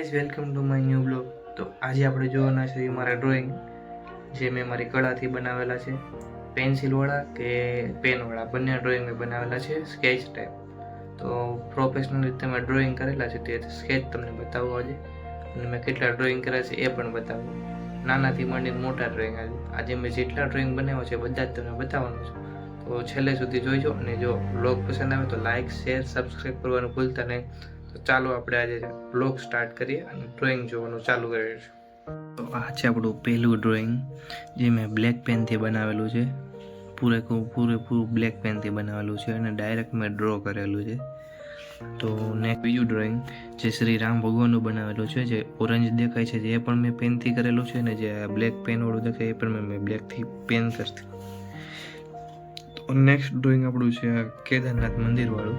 Guys, welcome to my new blog. તો આજે આપણે જોવાના છે મારા ડ્રોઈંગ જે મેં મારી કળાથી બનાવેલા છે. પેન્સિલવાળા કે પેનવાળા બંને ડ્રોઈંગ મેં બનાવેલા છે સ્કેચ ટાઈપ. તો પ્રોફેશનલ રીતે મેં ડ્રોઈંગ કરેલા છે તે સ્કેચ તમને બતાવું આજે, અને મેં કેટલા ડ્રોઈંગ કર્યા છે એ પણ બતાવું. નાનાથી માંડીને મોટા ડ્રોઈંગ આજે મેં જેટલા ડ્રોઈંગ બનાવ્યા છે બધા જ તમને બતાવવાનું છે. તો છેલ્લે સુધી જોઈજો, અને જો બ્લોગ પસંદ આવે તો લાઇક, શેર, સબસ્ક્રાઈબ કરવાનું ભૂલતા નહીં. તો ચાલો આપણે આજે બ્લોગ સ્ટાર્ટ કરીએ અને ડ્રોઈંગ જોવાનું ચાલુ કરીએ. તો આ છે આપણું પહેલું ડ્રોઈંગ જે મેં બ્લેક પેનથી બનાવેલું છે. પૂરેપૂરું બ્લેક પેનથી બનાવેલું છે અને ડાયરેક્ટ મેં ડ્રો કરેલું છે. તો નેક્સ્ટ બીજું ડ્રોઈંગ જે શ્રી રામ ભગવાનનું બનાવેલું છે, જે ઓરેન્જ દેખાય છે એ પણ મેં પેનથી કરેલું છે, અને જે બ્લેક પેનવાળું દેખાય એ પણ મેં બ્લેકથી પેન કરતી. તો નેક્સ્ટ ડ્રોઈંગ આપણું છે કેદારનાથ મંદિરવાળું,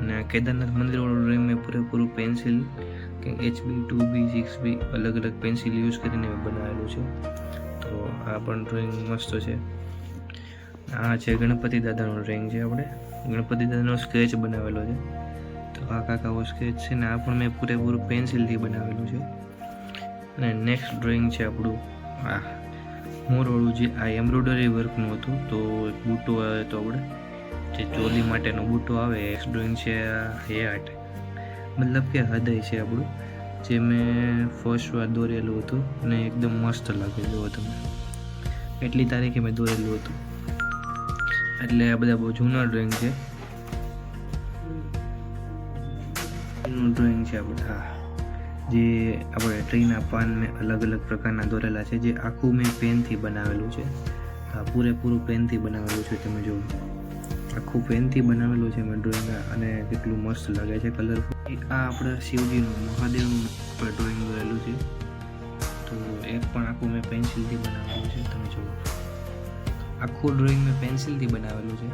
અને કેદારનાથ મંદિરવાળું ડ્રોઈંગ મેં પૂરેપૂરું પેન્સિલ કે HB 2B 6B અલગ અલગ પેન્સિલ યુઝ કરીને મેં બનાવેલું છે. તો આ પણ ડ્રોઈંગ મસ્ત છે. આ છે ગણપતિ દાદાનું ડ્રોઈંગ છે. આપણે ગણપતિ દાદાનો સ્કેચ બનાવેલો છે. તો આ કાકાઓ સ્કેચ છે ને આ પણ મેં પૂરેપૂરું પેન્સિલથી બનાવેલું છે. અને નેક્સ્ટ ડ્રોઈંગ છે આપણું આ મોરવાળું, જે આ એમ્બ્રોઇડરી વર્કનું હતું. તો એક બૂટો આવે તો આપણે જે ચોલી માટેનો બૂટો આવે એ ડ્રોઈંગ છે. હેટ મતલબ કે હૃદય છે આપણું, જે મેં ફર્સ્ટ વાર દોરેલું હતું અને એકદમ મસ્ત લાગેલું હતું. એટલી તારીખે મેં દોરેલું હતું, એટલે આ બધા બહુ જૂના ડ્રોઈંગ છે. ડ્રોઈંગ છે આ બધા, જે આપણે ટ્રીના પાન મેં અલગ અલગ પ્રકારના દોરેલા છે, જે આખું મેં પેનથી બનાવેલું છે. આ પૂરેપૂરું પેનથી બનાવેલું છે. તમે જુઓ, આખું પેનથી બનાવેલું છે મેં ડ્રોઈંગ, અને કેટલું મસ્ત લાગે છે, કલરફુલ. આ આપણે શિવજીનું, મહાદેવનું ડ્રોઈંગ દોરેલું છે. તો એક પણ આખું મેં પેન્સિલથી બનાવેલું છે. તમે જુઓ, આખું ડ્રોઈંગ મેં પેન્સિલથી બનાવેલું છે.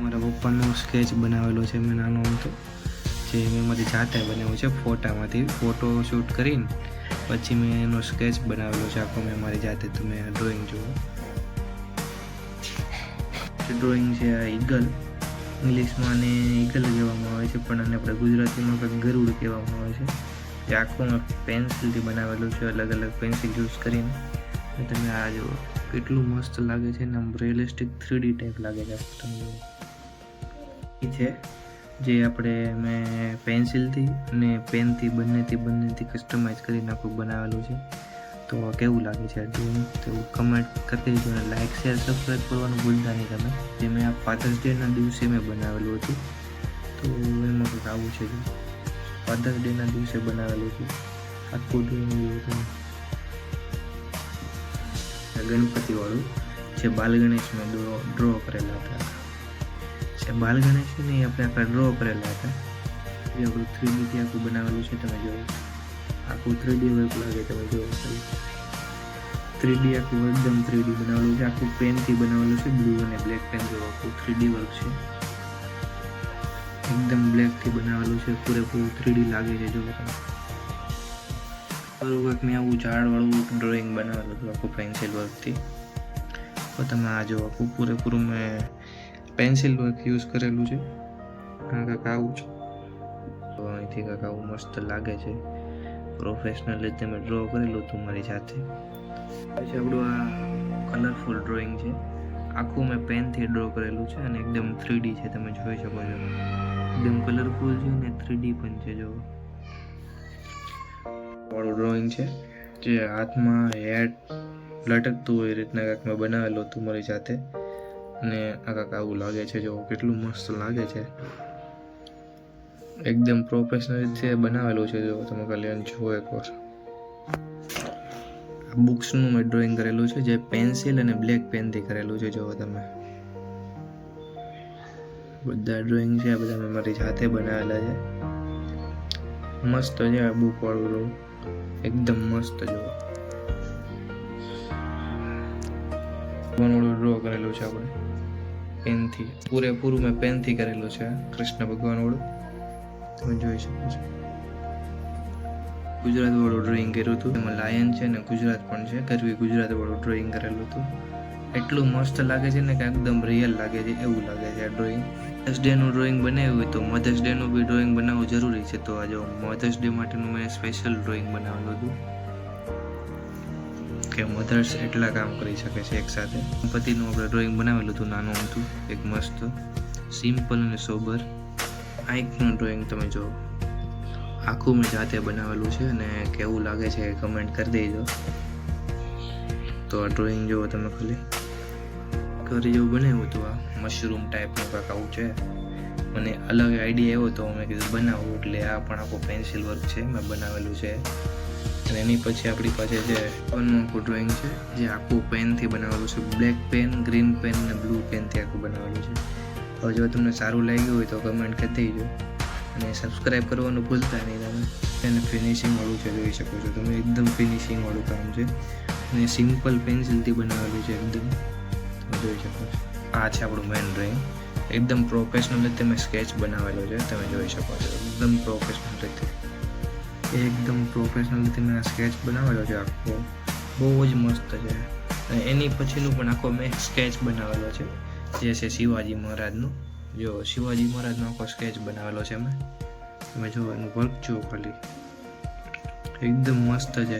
મારા પપ્પાનો સ્કેચ બનાવેલો છે મેં નાનો હતો, જે મેં મારી જાતે બનાવ્યો છે. ફોટામાંથી ફોટો શૂટ કરીને પછી મેં એનો સ્કેચ બનાવેલો છે આખો મેં મારી જાતે. તમે ડ્રોઈંગ જુઓ, ડ્રોઈંગ છે આ ઈગલ. ઇંગ્લિશમાં આને ઈગલ કહેવામાં આવે છે, પણ આને આપણે ગુજરાતીમાં કંઈક ગરુડ કહેવામાં આવે છે. જે આખું મેં પેન્સિલથી બનાવેલું છે, અલગ અલગ પેન્સિલ યુઝ કરીને. તમે આ જુઓ, કેટલું મસ્ત લાગે છે ને, આમ રિયલિસ્ટિક 3D ટાઈપ લાગે છે. એ છે જે આપણે મેં પેન્સિલથી અને પેનથી બંનેથી કસ્ટમાઇઝ કરીને આખું બનાવેલું છે. તો કેવું લાગે છે આ ડ્રોઈંગ, તો કમેન્ટ કરી દેજો, અને લાઇક, શેર, સબસ્ક્રાઈબ કરવાનું ભૂલતા નહીં તમે. જે મેં આ ફાધર્સ ડેના દિવસે મેં બનાવેલું હતું. તો એમાં કંઈક આવું છે, ફાધર્સ ડેના દિવસે બનાવેલું છે આખું ડ્રોઈંગ હતું. ગણપતિવાળું જે બાલ ગણેશ મેં ડ્રો કરેલા હતા. જે બાલ ગણેશ છે ને એ આપણે આખા ડ્રો કરેલા હતા. જે આપણું 3D આખું બનાવેલું છે. તમે જોયું, આખું 3D વર્ક લાગે. તમે જોવો, 3D આખું એકદમ 3D બનાવેલું છે. આખું પેનથી બનાવેલું છે, બ્લુ અને બ્લેક પેન જેવું આખું 3D વર્ક છે. એકદમ બ્લેકથી બનાવેલું છે, પૂરેપૂરું 3D લાગે છે. જો તમે બરોબર, મેં આવું ઝાડવાળું ડ્રોઈંગ બનાવેલું હતું આખું પેન્સિલ વર્કથી. તો તમે આ જો આખું પૂરેપૂરું મેં પેન્સિલ વર્ક યુઝ કરેલું છે. કાંઈક આવું છે. તો અહીંથી કાંઈક આવું મસ્ત લાગે છે. પ્રોફેશનલ રીતે મેં ડ્રો કરેલું હતું મારી જાતે. પછી આપણું આ કલરફુલ ડ્રોઈંગ છે. આખું મેં પેનથી ડ્રો કરેલું છે, અને એકદમ 3D છે. તમે જોઈ શકો છો, એકદમ કલરફુલ છે અને 3D પણ છે. જો વાળું ડ્રોઈંગ છે, જે હાથમાં હેડ લટકતું હોય એ રીતના કાંઈક મેં બનાવેલું હતું મારી જાતે. અને આ કાંઈક આવું લાગે છે. જો કેટલું મસ્ત લાગે છે, એકદમ પ્રોફેશનલ રીતે બનાવેલું છે. જો તમે ખાલી જુઓ એકવાર. બુક્સનું મેં ડ્રોઈંગ કરેલું છે, જે પેન્સિલ અને બ્લેક પેનથી કરેલું છે. જો તમે બધા ડ્રોઈંગ છે, આ બધા મેં મારી જાતે બનાવેલા છે. મસ્ત છે આ બુક વાળું, એકદમ મસ્ત. જો ભગવાન ડ્રો કરેલું છે આપણે પેનથી, પૂરેપૂરું મેં પેનથી કરેલું છે. કૃષ્ણ ભગવાન વાળું તમે જોઈ શકો છો. ગુજરાત વાળું ડ્રોઈંગ કર્યું હતું, એમાં લાયન છે ને ગુજરાત પણ છે. કરવી ગુજરાત વાળું ડ્રોઈંગ કરેલું હતું. એટલું મસ્ત લાગે છે ને કે એકદમ રિયલ લાગે છે એવું લાગે છે આ ડ્રોઈંગ. મધર્સ ડેનું ડ્રોઈંગ બનાવ્યું હોય તો મધર્સ ડેનું બી ડ્રોઈંગ બનાવવું જરૂરી છે. તો આજે મધર્સ ડે માટેનું મેં સ્પેશિયલ ડ્રોઈંગ બનાવેલું હતું કે મધર્સ એટલા કામ કરી શકે છે એકસાથે. ગણપતિનું આપણે ડ્રોઈંગ બનાવેલું હતું નાનું હતું, એક મસ્ત સિમ્પલ અને સોબર. આંખનું ડ્રોઈંગ તમે જો આખું મેં જાતે બનાવેલું છે અને કેવું લાગે છે કમેન્ટ કરી દેજો. તો આ ડ્રોઈંગ જુઓ તમે ખાલી ઘરે જેવું બનાવ્યું હતું. આ મશરૂમ ટાઈપનું કાંક આવું છે. મને અલગ આઈડિયા આવ્યો તો મેં કીધું બનાવવું, એટલે આ પણ આખું પેન્સિલ વર્ક છે મેં બનાવેલું છે. અને એની પછી આપણી પાસે જે પેનનું આખું ડ્રોઈંગ છે જે આખું પેનથી બનાવેલું છે. બ્લેક પેન, ગ્રીન પેન અને બ્લુ પેનથી આખું બનાવેલું છે. હવે જો તમને સારું લાગ્યું હોય તો કમેન્ટ કરી દેજો અને સબસ્ક્રાઈબ કરવાનું ભૂલતા નહીં તમે. એને ફિનિશિંગવાળું છે જોઈ શકો છો તમે, એકદમ ફિનિશિંગવાળું કામ છે અને સિમ્પલ પેન્સિલથી બનાવેલું છે એકદમ, તમે જોઈ શકો છો. આ છે આપણું મેન ડ્રોઈંગ. એકદમ પ્રોફેશનલ રીતે મેં સ્કેચ બનાવેલો છે, તમે જોઈ શકો છો. એકદમ પ્રોફેશનલ રીતે મેં આ સ્કેચ બનાવેલો છે આખો, બહુ જ મસ્ત છે. અને એની પછીનું પણ આખો મેં સ્કેચ બનાવેલો છે જે છે શિવાજી મહારાજનું. જો શિવાજી મહારાજનો આખો સ્કેચ બનાવેલો છે મેં, તમે જો એનું વર્ક જુઓ ખાલી, એકદમ મસ્ત છે.